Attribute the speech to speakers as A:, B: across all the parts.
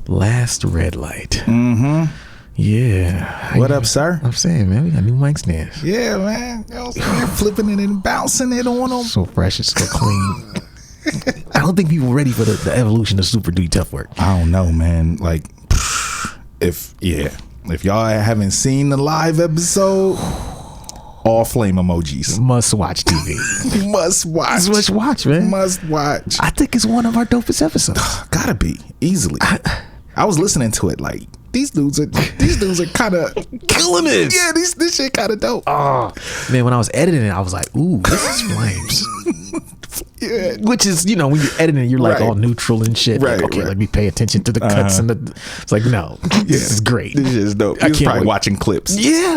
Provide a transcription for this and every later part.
A: Last red light.
B: Mm-hmm.
A: Yeah.
B: What up, sir?
A: I'm saying, man, we got new mic stands.
B: Yeah, man. You're flipping it and bouncing it on them.
A: So fresh, it's so clean. I don't think people are ready for the evolution of Super Duty Tough Work.
B: I don't know, man. Like, if y'all haven't seen the live episode, all flame emojis.
A: Must watch TV.
B: Must watch.
A: Must watch, man.
B: Must watch.
A: I think it's one of our dopest episodes.
B: Gotta be easily. I was listening to it like these dudes are kind of
A: killing this.
B: Yeah, this shit kind of dope.
A: Oh man, when I was editing it, I was like, "Ooh, this is flames."
B: Yeah.
A: Which is, when you're editing, you're like all neutral and shit.
B: Right,
A: like, okay, let me pay attention to the cuts and the. It's like, no, this is great.
B: This is dope. I was probably watching clips.
A: Yeah,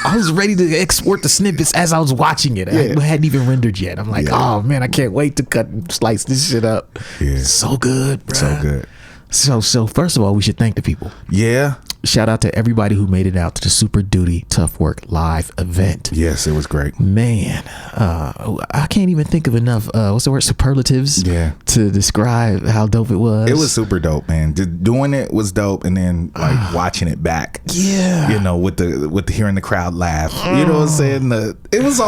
A: I was ready to export the snippets as I was watching it.
B: Yeah.
A: I hadn't even rendered yet. I'm like, oh man, I can't wait to cut and slice this shit up.
B: Yeah,
A: so good, bro.
B: So good.
A: So first of all, we should thank the people.
B: Yeah.
A: Shout out to everybody who made it out to the Super Duty Tough Work live event.
B: Yes, it was great.
A: Man, I can't even think of enough, what's the word, superlatives to describe how dope it was.
B: It was super dope, man. Doing it was dope, and then like watching it back.
A: Yeah.
B: With the hearing the crowd laugh. You know what I'm saying? It was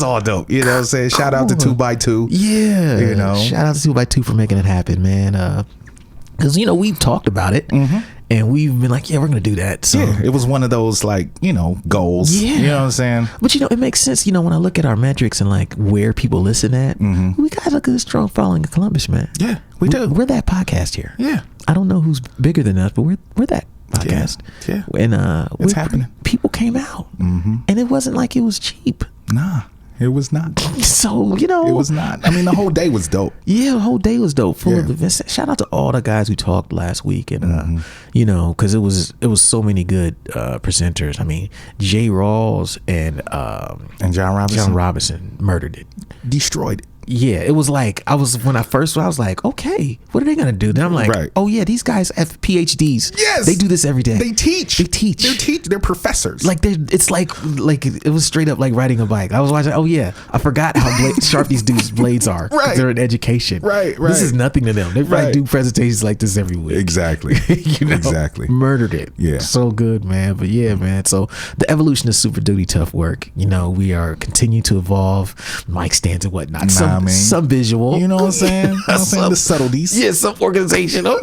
B: all dope. You know what I'm saying? Shout out to 2x2.
A: Yeah. Shout out to 2x2 for making it happen, man. Because, we've talked about it. Mm-hmm. And we've been like, yeah, we're going to do that. So
B: yeah, it was one of those goals. Yeah. You know what I'm saying?
A: But it makes sense, when I look at our metrics and like where people listen at, we got a good strong following in Columbus, man.
B: Yeah, we do.
A: We're that podcast here.
B: Yeah.
A: I don't know who's bigger than us, but we're that podcast.
B: Yeah.
A: And
B: it's happening.
A: People came out. Mm-hmm. And it wasn't like it was cheap.
B: Nah. It was not.
A: So,
B: It was not. I mean, the whole day was dope.
A: Yeah, the whole day was dope. Full of events. Shout out to all the guys who talked last week. And, because it was so many good presenters. I mean, Jay Rawls and
B: John Robinson.
A: John Robinson murdered it.
B: Destroyed it.
A: Yeah, it was like, I was like, okay, what are they gonna do? Then I'm like, oh yeah, these guys have PhDs.
B: Yes,
A: they do this every day.
B: They teach. They're professors.
A: Like it's like it was straight up like riding a bike. I was watching. Oh yeah, I forgot how sharp these dudes' blades are.
B: Right,
A: they're in education.
B: Right.
A: This is nothing to them. They probably do presentations like this every week.
B: Exactly. Exactly.
A: Murdered it.
B: Yeah,
A: so good, man. But yeah, man. So the evolution of Super Duty Tough Work. We are continuing to evolve, mic stands and whatnot. Some visual,
B: you know what I'm saying? The subtleties.
A: Yeah, some organizational.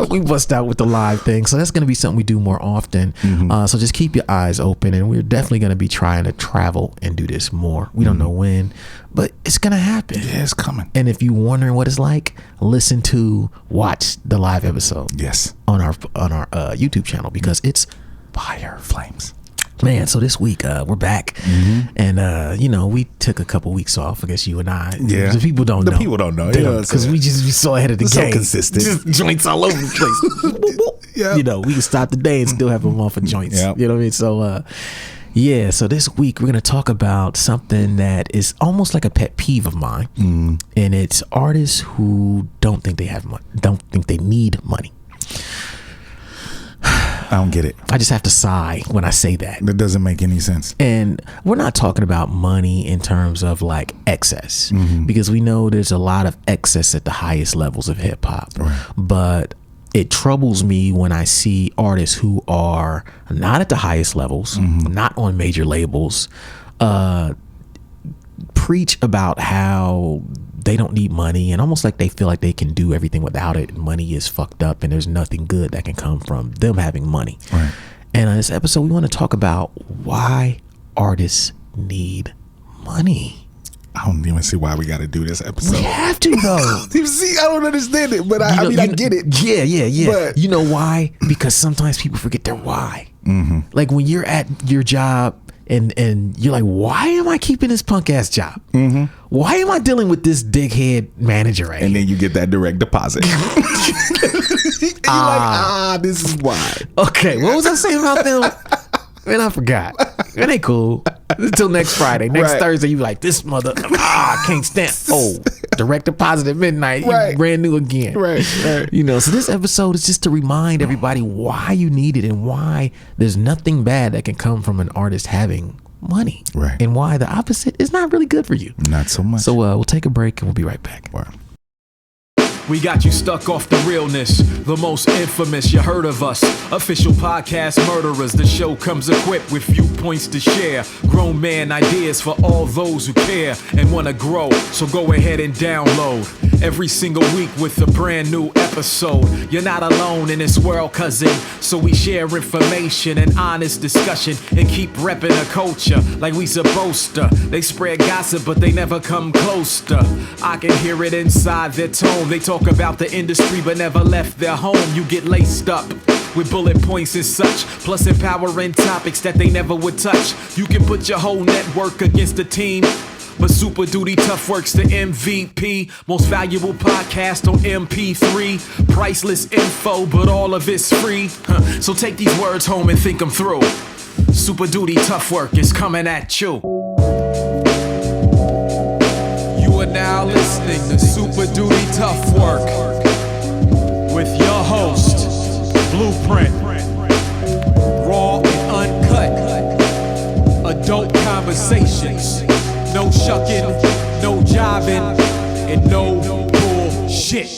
A: We bust out with the live thing, so that's going to be something we do more often. Mm-hmm. So just keep your eyes open, and we're definitely going to be trying to travel and do this more. We don't know when, but it's going to happen.
B: Yeah, it's coming.
A: And if you're wondering what it's like, watch the live episode.
B: Yes,
A: on our YouTube channel, because it's fire flames. Man, so this week we're back, and we took a couple weeks off. I guess you and I.
B: Yeah,
A: the people don't know.
B: People don't know
A: because we just be so ahead of the game.
B: So consistent,
A: just joints all over the place. Yeah, we can start the day and still have a month of joints. Yep. You know what I mean? So, so this week we're gonna talk about something that is almost like a pet peeve of mine, and it's artists who don't think they have money, don't think they need money.
B: I don't get it.
A: I just have to sigh when I say that.
B: That doesn't make any sense.
A: And we're not talking about money in terms of like excess, because we know there's a lot of excess at the highest levels of hip hop. Right. But it troubles me when I see artists who are not at the highest levels, not on major labels, preach about how they don't need money, and almost like they feel like they can do everything without it. Money is fucked up, and there's nothing good that can come from them having money.
B: Right.
A: And on this episode, we want to talk about why artists need money.
B: I don't even see why we got to do this episode.
A: We have to, though.
B: See, I don't understand it, but I get it.
A: Yeah.
B: But
A: you know why? Because sometimes people forget their why. Like when you're at your job, and you're like, why am I keeping this punk ass job? Why am I dealing with this dickhead manager right
B: and
A: here?
B: Then you get that direct deposit. You're this is why.
A: Okay, what was I saying about them? Man, I forgot. It ain't cool. Until next Friday. Next Thursday, you like, this mother, I can't stand. Oh, direct deposit at midnight. You brand new again.
B: Right.
A: So this episode is just to remind everybody why you need it and why there's nothing bad that can come from an artist having money.
B: Right.
A: And why the opposite is not really good for you.
B: Not so much.
A: So we'll take a break and we'll be right back.
B: Wow.
C: We got you stuck off the realness, the most infamous, you heard of us. Official podcast murderers, the show comes equipped with viewpoints to share. Grown man ideas for all those who care and wanna grow, so go ahead and download. Every single week with a brand new episode. You're not alone in this world, cousin, so we share information and honest discussion and keep repping the culture like we supposed to. They spread gossip, but they never come close to. I can hear it inside their tone. They talk about the industry but never left their home. You get laced up with bullet points and such, plus empowering topics that they never would touch. You can put your whole network against the team, but Super Duty Tough Work's the MVP. Most valuable podcast on MP3. Priceless info, but all of it's free. So take these words home and think them through. Super Duty Tough Work is coming at you. You are now listening to Super Duty Tough Work with your host, Blueprint. Raw and uncut. Adult conversations. No shucking, no jiving, and no bullshit.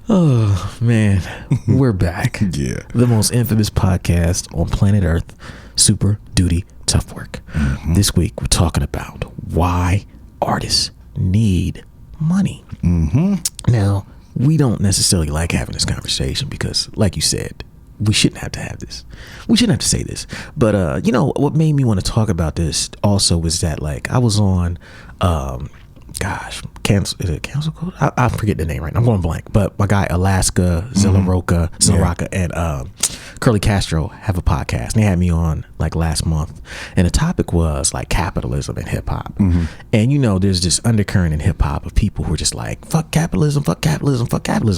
A: Oh, man. We're back.
B: Yeah.
A: The most infamous podcast on planet Earth, Super Duty Tough Work. Mm-hmm. This week, we're talking about why artists need money.
B: Mm-hmm.
A: Now, we don't necessarily like having this conversation because, like you said, we shouldn't have to have this. We shouldn't have to say this. But, you know, what made me want to talk about this also was that, like, I was on, is it Cancel Code? I forget the name right now. I'm going blank. But my guy, Alaska, Zilla Roca, and Curly Castro have a podcast. And they had me on, like, last month. And the topic was, like, capitalism and hip-hop. Mm-hmm. And, you know, there's this undercurrent in hip-hop of people who are just like, fuck capitalism,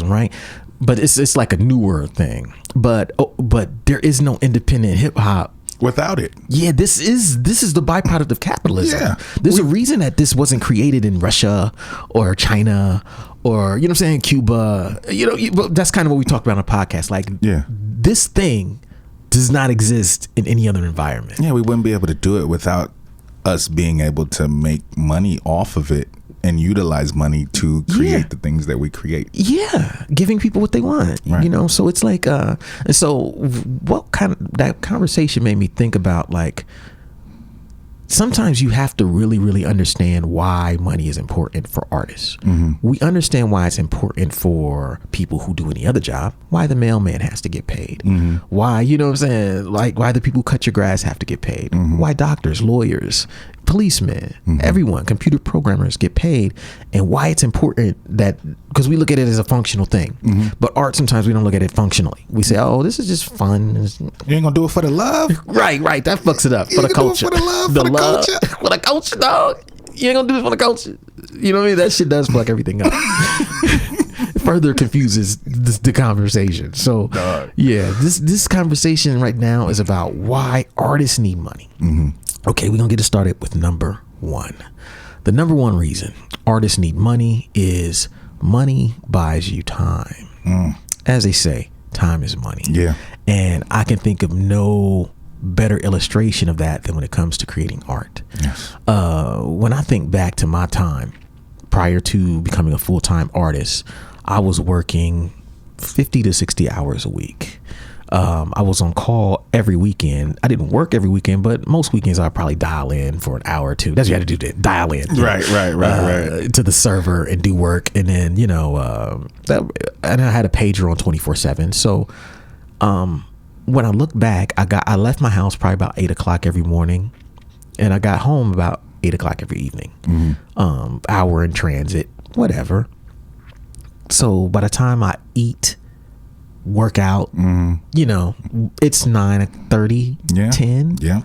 A: right? But it's like a newer thing. But there is no independent hip-hop
B: without it.
A: Yeah, this is the byproduct of capitalism.
B: Yeah.
A: There's a reason that this wasn't created in Russia or China or, you know what I'm saying, Cuba. You know, that's kind of what we talked about on a podcast. Like, this thing does not exist in any other environment.
B: Yeah, we wouldn't be able to do it without us being able to make money off of it and utilize money to create the things that we create.
A: Yeah, giving people what they want. Right. You know, so it's like, and so what kind of that conversation made me think about, like, sometimes you have to really, really understand why money is important for artists. Mm-hmm. We understand why it's important for people who do any other job, why the mailman has to get paid, mm-hmm. why, you know what I'm saying, like why the people who cut your grass have to get paid, mm-hmm. why doctors, lawyers, policemen, mm-hmm. everyone, computer programmers get paid, and why it's important that, because we look at it as a functional thing, mm-hmm. but art, sometimes we don't look at it functionally. We say, oh, this is just fun.
B: You ain't gonna do it for the love?
A: Right, that fucks it up. For the culture.
B: For the love, for the culture.
A: For the culture, dog. You ain't gonna do this for the culture. You know what I mean? That shit does fuck everything up. Further confuses the conversation. So, yeah, this conversation right now is about why artists need money. Mm-hmm. Okay, we're gonna get it started with number one. The number one reason artists need money is money buys you time. As they say, time is money.
B: Yeah.
A: And I can think of no better illustration of that than when it comes to creating art.
B: Yes.
A: When I think back to my time prior to becoming a full-time artist, I was working 50 to 60 hours a week. I was on call every weekend. I didn't work every weekend, but most weekends I'd probably dial in for an hour or two. That's what you had to do, dial in.
B: Right.
A: To the server and do work. And then, you know, and I had a pager on 24/7. So when I look back, I left my house probably about 8 o'clock every morning, and I got home about 8 o'clock every evening. Mm-hmm. Hour in transit, whatever. So by the time I eat, work out, you know, it's 9:30, 10.
B: Yeah.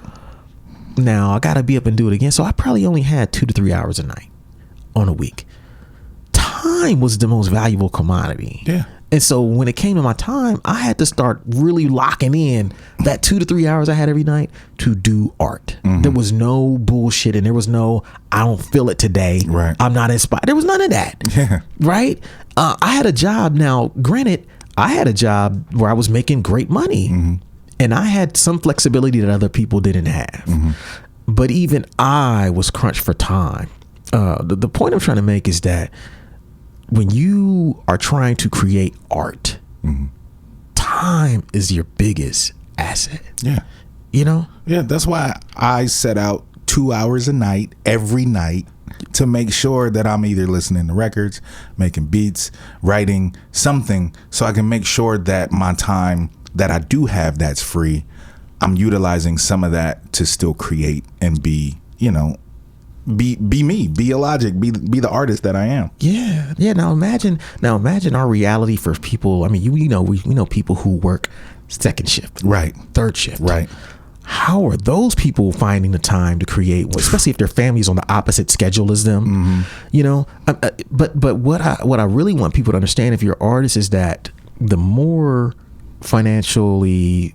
A: Now I gotta be up and do it again. So I probably only had 2 to 3 hours a night on a week. Time was the most valuable commodity.
B: Yeah.
A: And so when it came to my time, I had to start really locking in that 2 to 3 hours I had every night to do art. Mm-hmm. There was no bullshit, and there was no, I don't feel it today.
B: Right.
A: I'm not inspired. There was none of that.
B: Yeah.
A: Right. I had a job. Now, granted, I had a job where I was making great money. Mm-hmm. And I had some flexibility that other people didn't have. But even I was crunched for time. The point I'm trying to make is that when you are trying to create art, time is your biggest asset.
B: Yeah.
A: You know?
B: Yeah, that's why I set out 2 hours a night, every night, to make sure that I'm either listening to records, making beats, writing something, so I can make sure that my time that I do have that's free, I'm utilizing some of that to still create and be, you know, be me, be Illogic, be the artist that I am.
A: Yeah. Now imagine our reality for people. I mean, we know people who work second shift,
B: right,
A: third shift,
B: right.
A: How are those people finding the time to create, especially if their family's on the opposite schedule as them? You know, but what I really want people to understand, if you're an artist, is that the more financially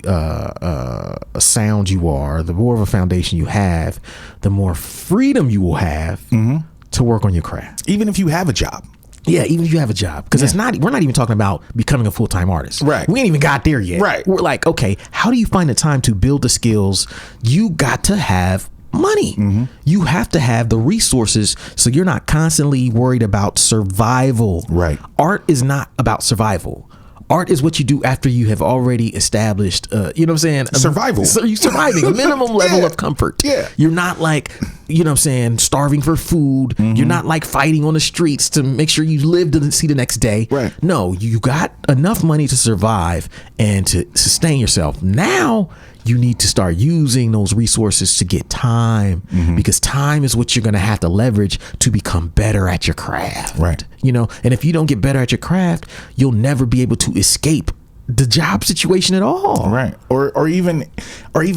A: sound you are, the more of a foundation you have, the more freedom you will have to work on your craft.
B: Even if you have a job.
A: Yeah, even if you have a job, because we're not even talking about becoming a full-time artist.
B: Right.
A: We ain't even got there yet.
B: Right.
A: We're like, okay, how do you find the time to build the skills? You got to have money. You have to have the resources, so you're not constantly worried about survival.
B: Right.
A: Art is not about survival. Art is what you do after you have already established, you know what I'm saying?
B: Survival.
A: So you're surviving, a minimum level of comfort.
B: Yeah.
A: You're not like, you know what I'm saying, starving for food. You're not like fighting on the streets to make sure you live to see the next day.
B: Right.
A: No, you got enough money to survive and to sustain yourself. Now you need to start using those resources to get time, because time is what you're going to have to leverage to become better at your craft.
B: Right.
A: You know, and if you don't get better at your craft, you'll never be able to escape the job situation at all.
B: Right. Or even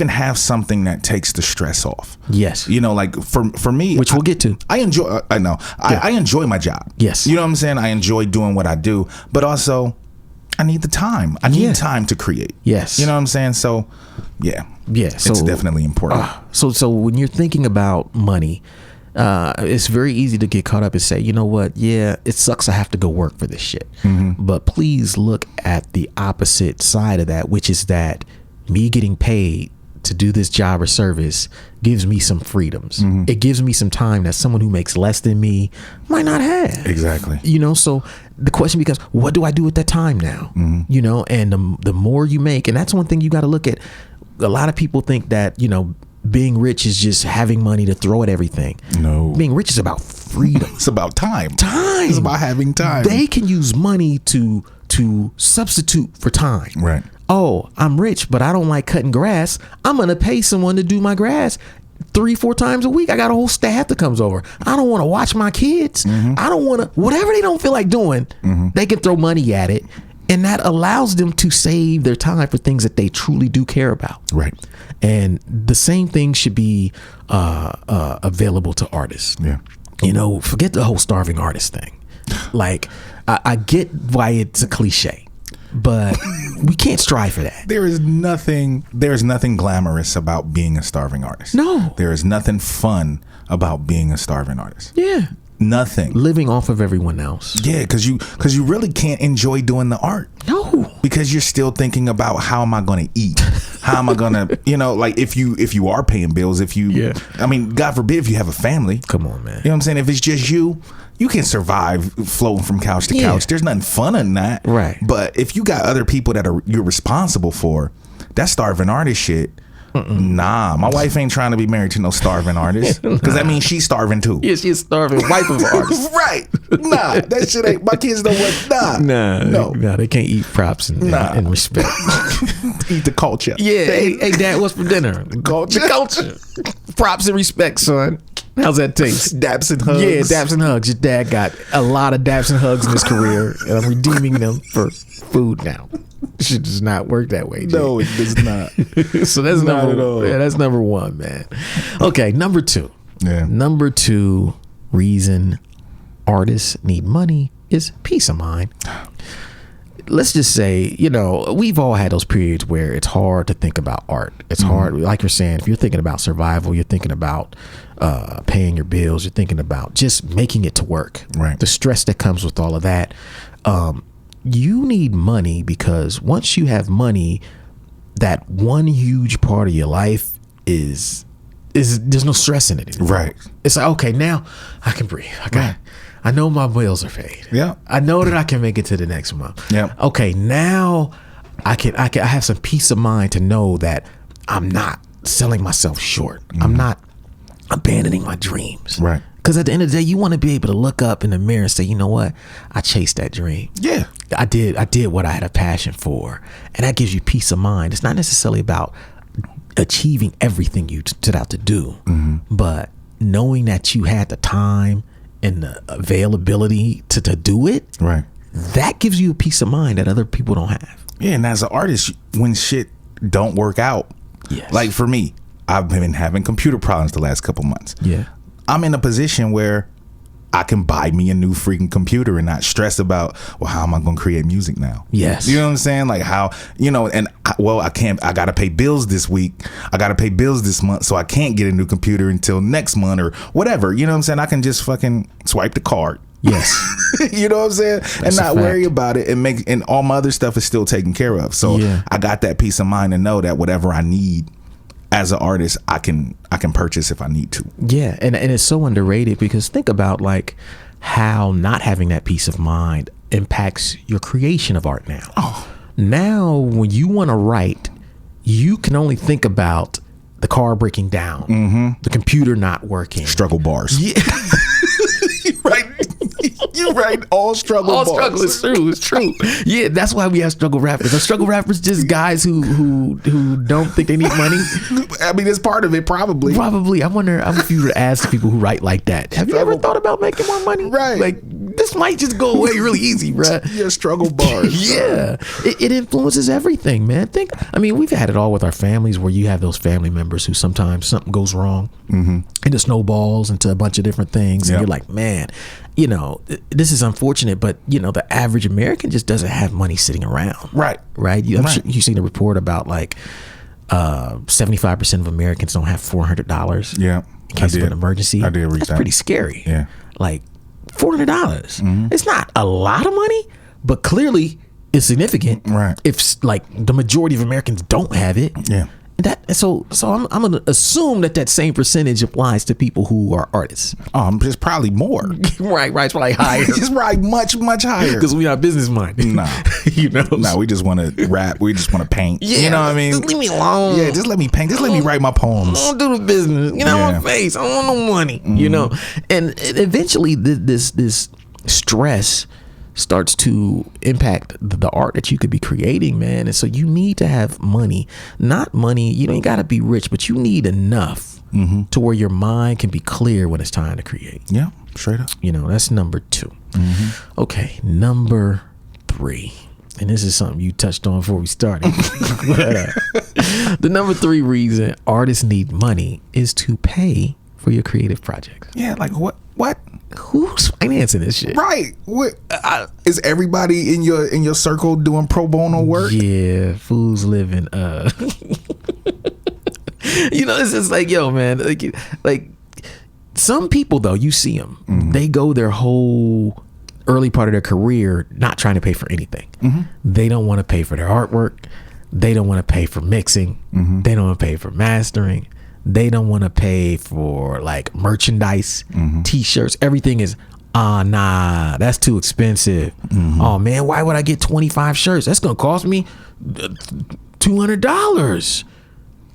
B: have something that takes the stress off.
A: Yes.
B: You know, like for me,
A: which we'll get to.
B: I enjoy, I know, I enjoy my job.
A: Yes.
B: You know what I'm saying? I enjoy doing what I do, but also I need the time. I need time to create.
A: Yes.
B: You know what I'm saying? So, yeah.
A: Yeah. So,
B: it's definitely important.
A: So when you're thinking about money, it's very easy to get caught up and say, you know what? Yeah, it sucks I have to go work for this shit. But please look at the opposite side of that, which is that me getting paid to do this job or service gives me some freedoms. It gives me some time that someone who makes less than me might not have.
B: Exactly.
A: You know, so the question becomes, what do I do with that time now? You know, and the more you make, and that's one thing you got to look at. A lot of people think that, you know, being rich is just having money to throw at everything.
B: No.
A: Being rich is about freedom.
B: It's about time.
A: Time.
B: It's about having time.
A: They can use money to substitute for time.
B: Right.
A: Oh, I'm rich, but I don't like cutting grass. I'm going to pay someone to do my grass 3-4 times a week. I got a whole staff that comes over. I don't want to watch my kids. I don't want to, whatever they don't feel like doing, they can throw money at it. And that allows them to save their time for things that they truly do care about.
B: Right.
A: And the same thing should be available to artists.
B: Yeah.
A: You know, forget the whole starving artist thing. Like, I get why it's a cliche, but we can't strive for that.
B: There is nothing glamorous about being a starving artist.
A: No.
B: There is nothing fun about being a starving artist.
A: Yeah.
B: Nothing.
A: Living off of everyone else.
B: Yeah, because you really can't enjoy doing the art.
A: No.
B: Because you're still thinking about, how am I going to eat? How am I going to, you know, like if you are paying bills, I mean, God forbid if you have a family. Come on, man. You know what I'm saying? If it's just you can survive floating from couch to couch. There's nothing fun in that. Right. But if you got other people that you're responsible for, that starving artist shit. Nah, my wife ain't trying to be married to no starving artist, because that means she's starving too.
A: Yeah, she's starving wife of an artist.
B: Right. Nah, that shit ain't, my kids don't want, no,
A: they can't eat props and respect.
B: Eat the culture.
A: Yeah, hey dad, what's for dinner?
B: Culture.
A: The culture. Props and respect, son. How's that taste?
B: Daps and hugs.
A: Yeah, daps and hugs. Your dad got a lot of daps and hugs in his career, and I'm redeeming them for food now. Shit does not work that way.
B: No, it does not.
A: So that's that's number one, man. Okay, number two. Yeah. Number two reason artists need money is peace of mind. Let's just say, you know, we've all had those periods where it's hard to think about art. It's hard, like you're saying, if you're thinking about survival, you're thinking about paying your bills, you're thinking about just making it to work. Right. The stress that comes with all of that. You need money, because once you have money, that one huge part of your life is there's no stress in it anymore.
B: Right.
A: It's like, okay, now I can breathe. I know my bills are paid.
B: Yeah.
A: I know that I can make it to the next month.
B: Yeah.
A: Okay, now I have some peace of mind to know that I'm not selling myself short. I'm not abandoning my dreams.
B: Right.
A: Because at the end of the day, you want to be able to look up in the mirror and say, you know what? I chased that dream.
B: Yeah.
A: I did what I had a passion for. And that gives you peace of mind. It's not necessarily about achieving everything you set out to do, but knowing that you had the time and the availability to do it,
B: right?
A: That gives you a peace of mind that other people don't have.
B: Yeah, and as an artist, when shit don't work out,
A: yes.
B: Like for me, I've been having computer problems the last couple months.
A: Yeah,
B: I'm in a position where I can buy me a new freaking computer and not stress about, well, how am I going to create music now?
A: Yes.
B: You know what I'm saying? Like how, and I got to pay bills this week. I got to pay bills this month. So I can't get a new computer until next month or whatever. You know what I'm saying? I can just fucking swipe the card.
A: Yes.
B: You know what I'm saying?
A: That's
B: and not
A: a fact.
B: worry about it and all my other stuff is still taken care of. So I got that peace of mind to know that whatever I need as an artist, I can purchase if I need to.
A: Yeah, and it's so underrated because think about like how not having that peace of mind impacts your creation of art now.
B: Oh.
A: Now, when you want to write, you can only think about the car breaking down, the computer not working.
B: Struggle bars.
A: Yeah.
B: Right. You're right. All struggle bars.
A: All struggle is true. It's true. Yeah, that's why we have struggle rappers. Are struggle rappers just guys who don't think they need money?
B: I mean, it's part of it, probably.
A: Probably. I wonder if you were to ask people who write like that, have you ever thought about making more money?
B: Right.
A: Like, this might just go away really easy, bruh.
B: Yeah, struggle bars.
A: Yeah. It influences everything, man. We've had it all with our families where you have those family members who sometimes something goes wrong and it snowballs into a bunch of different things. And you're like, man, this is unfortunate, but the average American just doesn't have money sitting around.
B: Right.
A: Right. I'm sure you've seen a report about like 75% of Americans don't have $400.
B: Yeah.
A: In case of an emergency.
B: I did read
A: That's
B: that.
A: pretty scary.
B: Yeah.
A: Like $400. It's not a lot of money, but clearly it's significant.
B: Right.
A: If like the majority of Americans don't have it.
B: Yeah.
A: So I'm gonna assume that same percentage applies to people who are artists.
B: It's probably more.
A: Right. It's probably higher.
B: It's probably much, much higher.
A: Because we're not business minded.
B: Nah. Nah, we just want to rap. We just want to paint.
A: Yeah.
B: You know what I mean?
A: Just leave me alone.
B: Yeah, just let me paint. Just let me write my poems.
A: I don't do the business. I want face. I don't want no money. And eventually this stress starts to impact the art that you could be creating, man. And so you need to have money. Not money, you ain't gotta be rich, but you need enough to where your mind can be clear when it's time to create.
B: Yeah, straight up.
A: That's number 2. Okay, number 3. And this is something you touched on before we started. The number 3 reason artists need money is to pay for your creative projects.
B: Yeah, like what?
A: Who's financing this shit?
B: Right. What is everybody in your circle doing pro bono work?
A: Yeah, fools living. It's just like, yo, man. Like some people though, you see them, they go their whole early part of their career not trying to pay for anything. They don't want to pay for their artwork. They don't want to pay for mixing. They don't want to pay for mastering. They don't want to pay for like merchandise, t-shirts. Everything is, nah, that's too expensive. Oh man, why would I get 25 shirts? That's gonna cost me $200.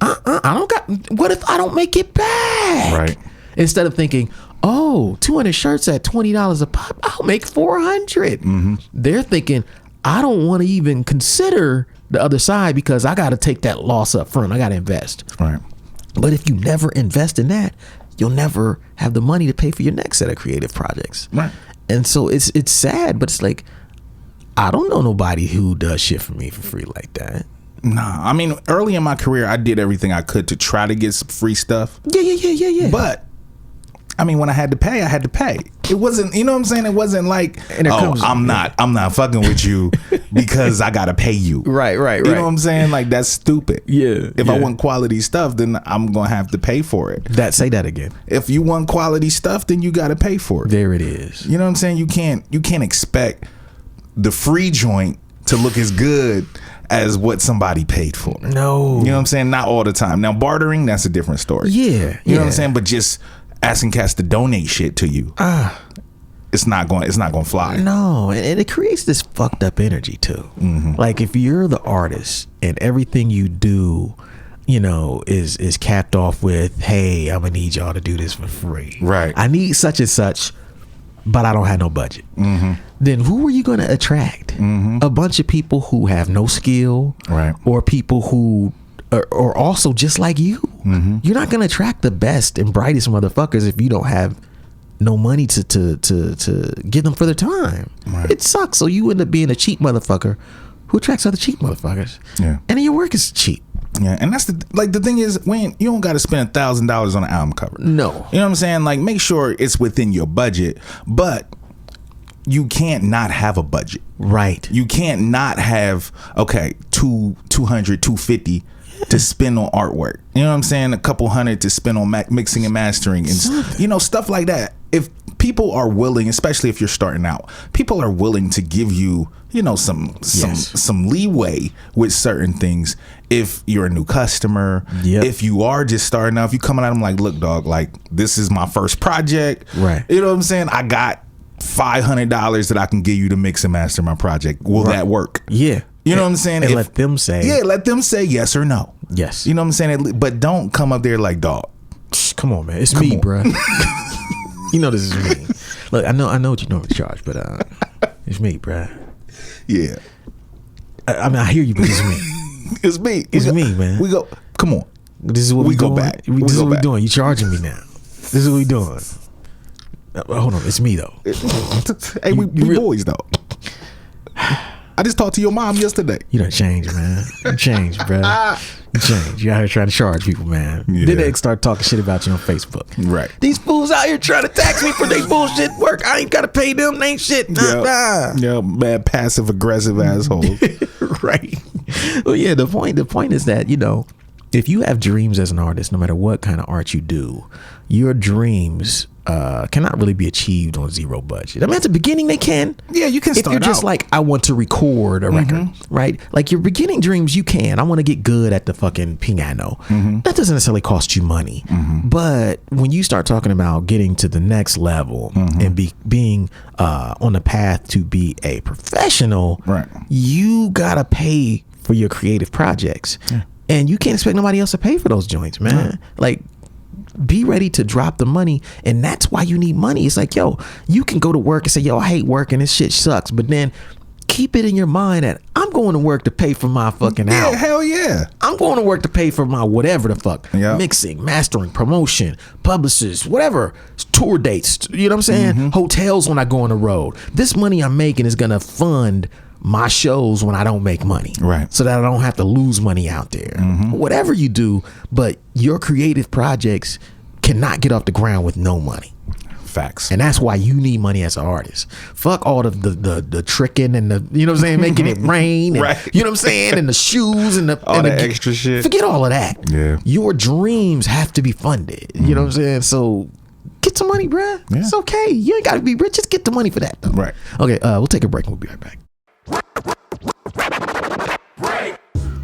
A: I don't got. What if I don't make it back?
B: Right.
A: Instead of thinking, 200 shirts at $20 a pop, I'll make 400. They're thinking, I don't want to even consider the other side because I got to take that loss up front. I got to invest.
B: Right.
A: But if you never invest in that, you'll never have the money to pay for your next set of creative projects.
B: Right.
A: And so it's sad, but it's like, I don't know nobody who does shit for me for free like that.
B: Nah, I mean, early in my career, I did everything I could to try to get some free stuff.
A: Yeah.
B: But I mean, when I had to pay, I had to pay. It wasn't, you know what I'm saying? It wasn't like, I'm not fucking with you because I gotta pay you.
A: Right.
B: You know what I'm saying? Like, that's stupid.
A: Yeah.
B: If I want quality stuff, then I'm gonna have to pay for it.
A: Say that again.
B: If you want quality stuff, then you gotta pay for it.
A: There it is.
B: You know what I'm saying? You can't expect the free joint to look as good as what somebody paid for.
A: No.
B: You know what I'm saying? Not all the time. Now, bartering, that's a different story.
A: Yeah.
B: You know what I'm saying? But just asking cats to donate shit to you. It's not going to fly.
A: No, and it creates this fucked up energy too.
B: Mm-hmm.
A: Like if you're the artist and everything you do, you know, is capped off with, hey, I'm gonna need y'all to do this for free.
B: Right.
A: I need such and such, but I don't have no budget.
B: Mm-hmm.
A: Then who are you gonna attract?
B: Mm-hmm.
A: A bunch of people who have no skill,
B: right?
A: Or people who are also just like you.
B: Mm-hmm.
A: You're not gonna attract the best and brightest motherfuckers if you don't have no money to give them for their time.
B: Right.
A: It sucks. So you end up being a cheap motherfucker who attracts other cheap motherfuckers.
B: Yeah.
A: And then your work is cheap.
B: Yeah, and that's the thing is, when you don't got to spend $1,000 on an album cover.
A: No.
B: You know what I'm saying? Like, make sure it's within your budget, but you can't not have a budget.
A: Right.
B: You can't not have, okay, $200, $250 to spend on artwork. You know what I'm saying? A couple $100 to spend on mixing and mastering and, you know, stuff like that. If people are willing, especially if you're starting out, people are willing to give you, you know, some leeway with certain things. If you're a new customer, if you are just starting out, if you coming at them like, look, dog, like, this is my first project.
A: Right.
B: You know what I'm saying? I got $500 that I can give you to mix and master my project. Will that work?
A: Yeah.
B: You know what I'm saying?
A: And let them say.
B: Yeah, let them say yes or no.
A: Yes.
B: You know what I'm saying? But don't come up there like, dog.
A: Come on, man. It's me, bro. You know this is me. Look, I know what you normally charge, but it's me, bro.
B: Yeah.
A: I mean, I hear you, but it's me.
B: It's me.
A: It's me, man.
B: We go. Come on.
A: This is what we
B: go
A: doing.
B: back.
A: This is what we doing. You charging me now. This is what we doing. Hold on, it's me though.
B: Hey, we boys though. I just talked to your mom yesterday.
A: You done changed, man. You changed, bro. You changed. You out here trying to charge people, man.
B: Yeah.
A: Then they start talking shit about you on Facebook.
B: Right.
A: These fools out here trying to tax me for their bullshit work. I ain't got to pay them. They ain't shit.
B: Yeah, bad passive aggressive assholes.
A: Right. Well, yeah. The point is that, you know, if you have dreams as an artist, no matter what kind of art you do, your dreams cannot really be achieved on zero budget. I mean, at the beginning they can.
B: Yeah, you can start
A: if you're just
B: out.
A: like, I want to record a record, right? Like your beginning dreams, you can. I want to get good at the fucking piano. That doesn't necessarily cost you money. But when you start talking about getting to the next level and being on the path to be a professional,
B: right,
A: you gotta pay for your creative projects. Yeah. And you can't expect nobody else to pay for those joints, man. Like, be ready to drop the money. And that's why you need money. It's like, yo, you can go to work and say, yo, I hate work and this shit sucks. But then keep it in your mind that I'm going to work to pay for my fucking album.
B: Hell yeah.
A: I'm going to work to pay for my whatever the fuck. Mixing, mastering, promotion, publicists, whatever. Tour dates. You know what I'm saying? Hotels when I go on the road. This money I'm making is going to fund my shows when I don't make money,
B: right?
A: So that I don't have to lose money out there. Whatever you do, but your creative projects cannot get off the ground with no money.
B: Facts.
A: And that's why you need money as an artist. Fuck all the tricking and the, you know what I'm saying, making it rain, and,
B: right? You
A: know what I'm saying, and the shoes and
B: all
A: and
B: the extra shit.
A: Forget all of that.
B: Yeah.
A: Your dreams have to be funded. You know what I'm saying? So get some money, bruh. Yeah. It's okay. You ain't got to be rich. Just get the money for that, though.
B: Right.
A: Okay. We'll take a break and we'll be right back.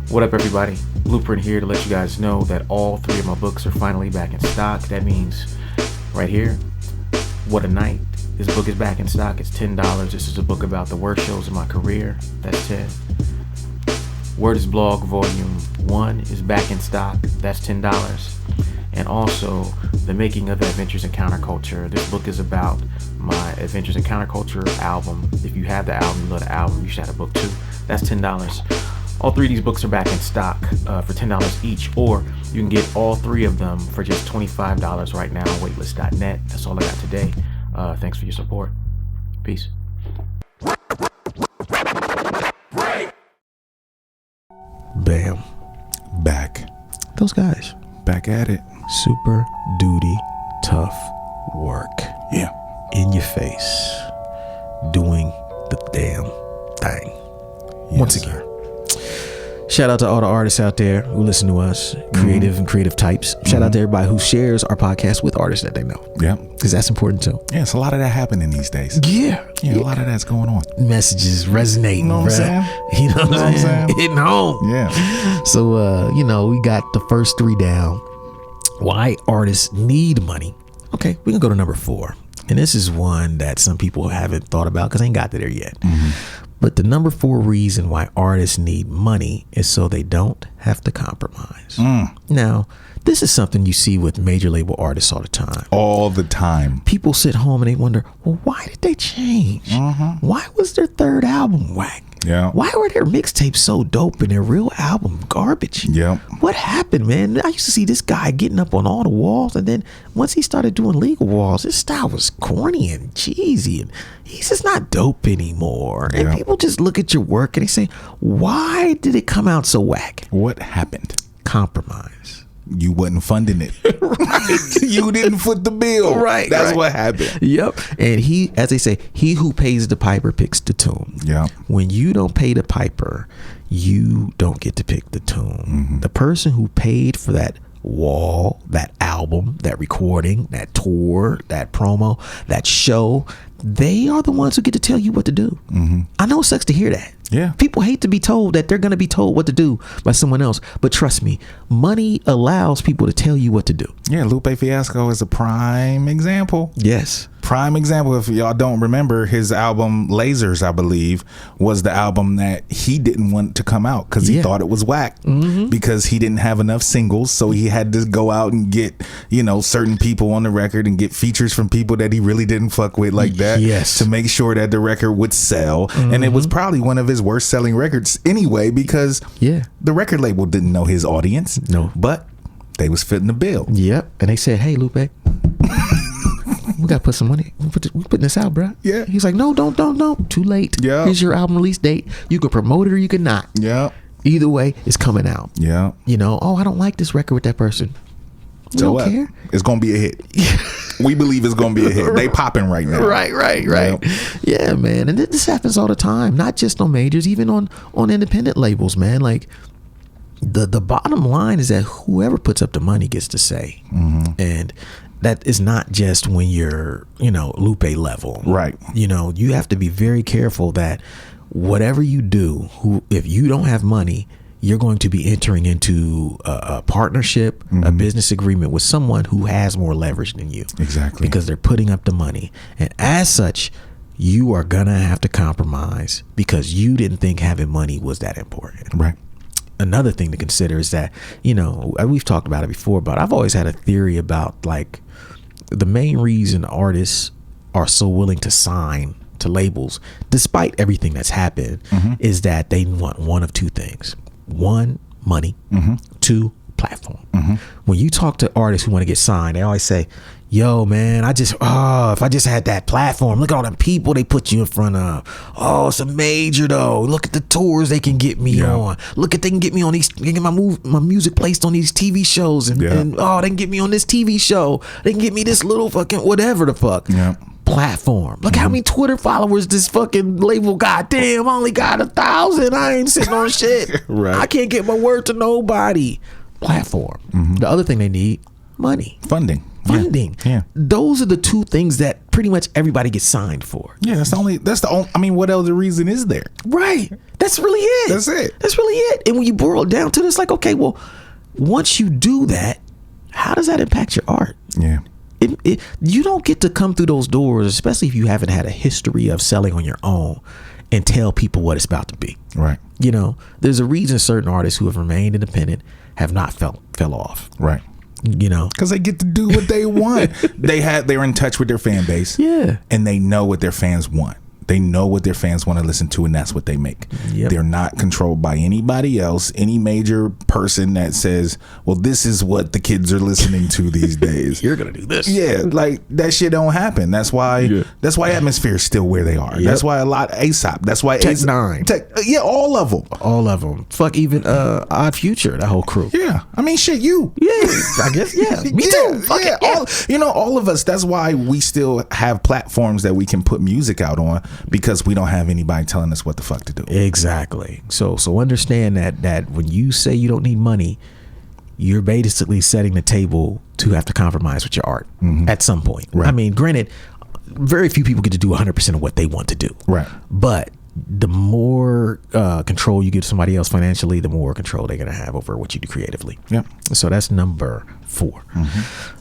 A: What up, everybody? Blueprint here to let you guys know that all 3 of my books are finally back in stock. That means right here, What a Night. This book is back in stock. It's $10. This is a book about the worst shows of my career. That's 10. Word is Blog Volume 1 is back in stock. That's $10. And also The Making of the Adventures in Counterculture. This book is about my Adventures in Counterculture album. If you have the album, you love the album, you should have a book too. That's $10. All 3 of these books are back in stock for $10 each, or you can get all 3 of them for just $25 right now on waitlist.net. That's all I got today. Thanks for your support. Peace. Bam.
B: Back.
A: Those guys.
B: Back at it.
A: Super duty tough work.
B: Yeah.
A: In your face. Doing the damn thing. Yes, once again. Shout out to all the artists out there who listen to us, creative and creative types. Shout out to everybody who shares our podcast with artists that they know.
B: Yeah.
A: Because that's important too.
B: Yeah, it's a lot of that happening these days.
A: Yeah.
B: A lot of that's going on.
A: Messages resonating.
B: You know what I'm saying?
A: You know what I'm saying? Hitting home.
B: Yeah.
A: So, we got the first 3 down. Why artists need money. Okay, we can go to number 4. And this is one that some people haven't thought about because they ain't got to there yet. But the number 4 reason why artists need money is so they don't have to compromise. Now, this is something you see with major label artists all the time.
B: All the time.
A: People sit home and they wonder, well, why did they change? Why was their 3rd album whack?
B: Yeah.
A: Why were their mixtapes so dope and their real album garbage?
B: Yeah.
A: What happened, man? I used to see this guy getting up on all the walls, and then once he started doing legal walls, his style was corny and cheesy, and he's just not dope anymore. And people just look at your work and they say, why did it come out so whack?
B: What happened?
A: Compromise.
B: You wasn't funding it. Right. You didn't foot the bill.
A: Right.
B: That's what happened.
A: Yep. And he, as they say, he who pays the piper picks the tune.
B: Yeah.
A: When you don't pay the piper, you don't get to pick the tune. The person who paid for that wall, that album, that recording, that tour, that promo, that show, they are the ones who get to tell you what to do. I know it sucks to hear that.
B: Yeah.
A: People hate to be told that they're going to be told what to do by someone else. But trust me, money allows people to tell you what to do.
B: Yeah, Lupe Fiasco is a prime example.
A: Yes.
B: Prime example. If y'all don't remember, his album Lasers, I believe, was the album that he didn't want to come out because he thought it was whack because he didn't have enough singles. So he had to go out and get, certain people on the record and get features from people that he really didn't fuck with like that to make sure that the record would sell. And it was probably one of his worst selling records anyway because the record label didn't know his audience.
A: No.
B: But they was fitting the bill.
A: Yep. And they said, hey, Lupe. We gotta put some money. We putting this out, bro.
B: Yeah.
A: He's like, no, don't. Too late.
B: Yeah.
A: Here's your album release date. You can promote it or you can not.
B: Yeah.
A: Either way, it's coming out.
B: Yeah.
A: I don't like this record with that person. We don't care.
B: It's gonna be a hit. We believe it's gonna be a hit. They popping right now.
A: Right. Yeah, man. And this happens all the time. Not just on majors, even on independent labels, man. Like the bottom line is that whoever puts up the money gets to say. And that is not just when you're, Lupe level.
B: Right.
A: You have to be very careful that whatever you do, if you don't have money, you're going to be entering into a partnership, a business agreement with someone who has more leverage than you.
B: Exactly.
A: Because they're putting up the money. And as such, you are going to have to compromise because you didn't think having money was that important.
B: Right.
A: Another thing to consider is that, we've talked about it before, but I've always had a theory about like the main reason artists are so willing to sign to labels, despite everything that's happened, is that they want one of 2 things. 1, money. 2, platform. When you talk to artists who want to get signed, they always say, yo, man, if I just had that platform, look at all them people they put you in front of. Oh, it's a major though. Look at the tours they can get me on. Look at they can get me on these, they can get my music placed on these TV shows and they can get me on this TV show. They can get me this little fucking whatever the fuck. Platform. Look how many Twitter followers this fucking label got. Damn, I only got 1,000. I ain't sitting on shit.
B: Right.
A: I can't get my word to nobody. Platform. The other thing they need, money.
B: Funding. Yeah.
A: Those are the 2 things that pretty much everybody gets signed for.
B: Yeah, that's the only I mean, what other reason is there?
A: Right. That's really it. That's really it. And when you boil it down to this, like, okay, well, once you do that, how does that impact your art?
B: Yeah.
A: You don't get to come through those doors, especially if you haven't had a history of selling on your own, and tell people what it's about to be.
B: Right.
A: There's a reason certain artists who have remained independent have not fell off.
B: Right. Because they get to do what they want. They're in touch with their fan base.
A: Yeah.
B: And they know what their fans want. They know what their fans want to listen to, and that's what they make.
A: Yep.
B: They're not controlled by anybody else, any major person that says, well, this is what the kids are listening to these days.
A: You're going to do this.
B: Yeah, like that shit don't happen. That's why Atmosphere is still where they are.
A: Yep.
B: That's why a lot ASAP. That's why
A: Tech Nine.
B: All of them.
A: All of them. Fuck, even Odd Future, that whole crew.
B: Yeah. I mean, shit, you.
A: Yeah, I guess, yeah. Me too. Fuck it.
B: All of us, that's why we still have platforms that we can put music out on. because we don't have anybody telling us what the fuck to do.
A: Exactly. So understand that when you say you don't need money, you're basically setting the table to have to compromise with your art at some point. Right. I mean, granted, very few people get to do 100% of what they want to do. Right. But the more control you give somebody else financially, the more control they're going to have over what you do creatively. Yeah. So that's number 4.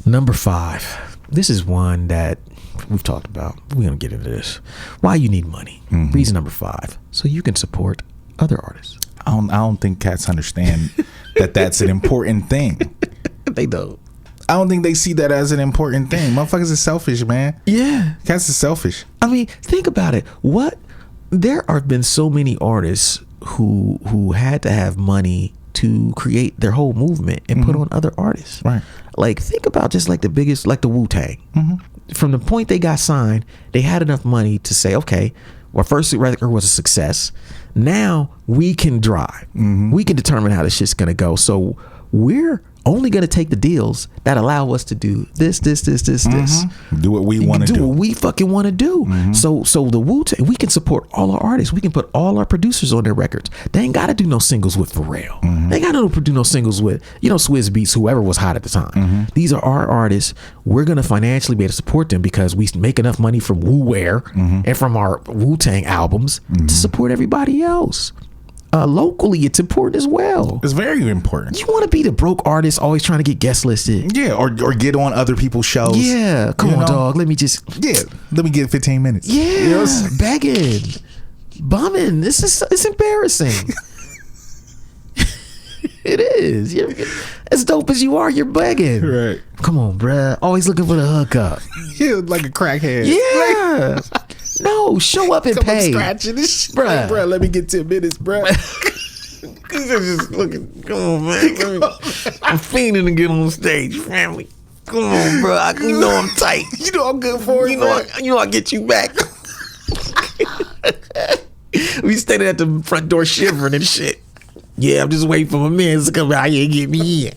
A: Number 5. This is one that we've talked about. We're going to get into this. Why you need money. Reason number 5. So you can support other artists.
B: I don't think cats understand that that's an important thing.
A: They don't.
B: I don't think they see that as an important thing. Motherfuckers are selfish, man. Yeah. Cats are selfish.
A: I mean, think about it. There have been so many artists who had to have money to create their whole movement and put on other artists. Right. Like, think about just like the biggest, like the Wu-Tang. From the point they got signed, they had enough money to say, okay, well, first record was a success. Now we can drive. We can determine how this shit's going to go. So we're only going to take the deals that allow us to do this.
B: Do what we want to do.
A: Do what we fucking want to do. So the Wu-Tang, we can support all our artists. We can put all our producers on their records. They ain't got to do no singles with Pharrell. They ain't got to do no singles with, Swizz Beatz, whoever was hot at the time. These are our artists. We're going to financially be able to support them because we make enough money from Wu-Wear and from our Wu-Tang albums to support everybody else. Locally, it's important as well.
B: It's very important.
A: You want to be the broke artist always trying to get guest listed.
B: Yeah, or get on other people's shows.
A: Yeah, come on, dog. Let me get
B: 15 minutes.
A: Yeah, begging, bumming. It's embarrassing. It is. You're, as dope as you are, you're begging. Right. Come on, bruh. Always looking for the hookup.
B: Yeah, like a crackhead.
A: Yeah. No, show up and pay.
B: Scratching this shit. Bruh, let me get 10 minutes, bruh.
A: Just looking. Come on, man. I'm fiending to get on stage, family. Come on, bro. You know I'm tight.
B: You know I'm good for it.
A: You know I get you back. We standing at the front door shivering and shit. Yeah, I'm just waiting for my man to come out here and get me in.